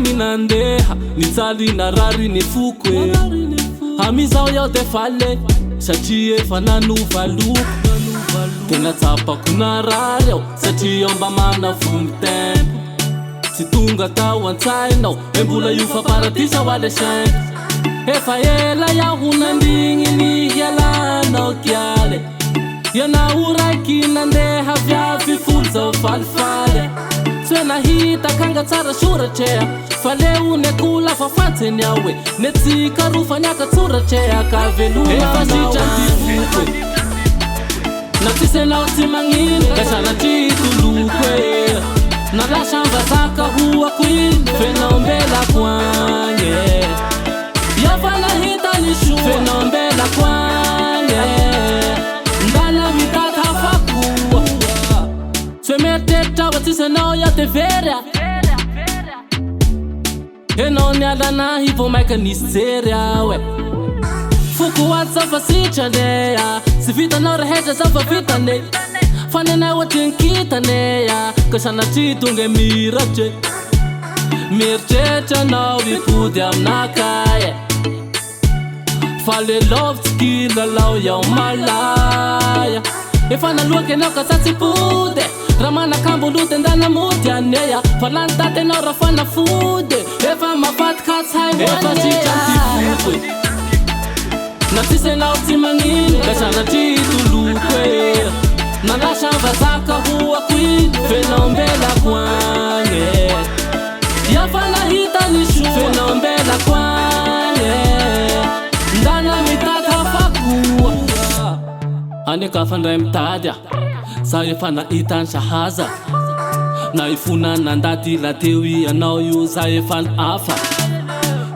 igny nandeha nitsaly narary ny foko amizao yaho defa le satria efa nanova loko tena tsapako narary aho satria aho mba mana vomby tempo tsy tonga tao antsainao mbola io faparatisa ho ale sainko efa ela yaho nandigny ny hialanao kiale ianao raiky nandeha viavy folo zao falifaly tsy nahita kanga tsara soratrea fa leo nekola fa fatseny aho e netsika rofanyaka tsoratrea ka velona efa sitrantifoko na tsisy anao tsy magnino ka sanatry toloko e na lasa mvazaka hoako iny fenao mbelako agny yafa nahita ny so fenao mbelako agny ndana mitata hafakoa tsy mieritreritry aho tsisy anao yaho te very enao nialanahy vo maika nisy jery aho e foko ato zaho fa sitrane sy vitanao rehetra zaho fa vitane fa nenay ohatry nikitane ka sanatry tonga miratry mieritreritra anao ipody aminakay fa le lovitsy kilalao yaho malaya efa naloaky anao ka tsatsy pody raha manakamboloty andanamody aneya fa lany taty anao raha fanafody efa mafaticatsy hay efa sitrantifoko na tsisy anao tsy magnino ka sanatry toloko e na lasa mvazaka hoako iny fenao mbelako agny yafa nahita ny so fenao mbelako agny ndana mitady hafakoa aneka fandray mitady za efa nahita ny sahaza na ifona nandady lateo ianao io za efa ny afa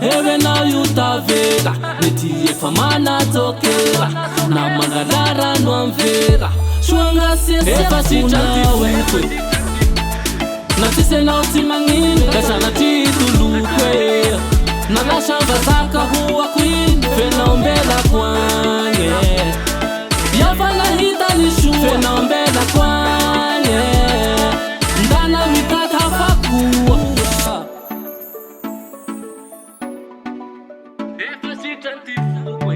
ewe anao io tavela mety efa manatsokera na mangalara no amvera soanga efa sitrantifoko na tsisy anao tsy magnino ka sanatry toloko e na lasa mvazaka hoako iny fenao mbelako agny yafa nahita ny so fenao mbelako agny ndana mitady hafakoa efa sitrantifoko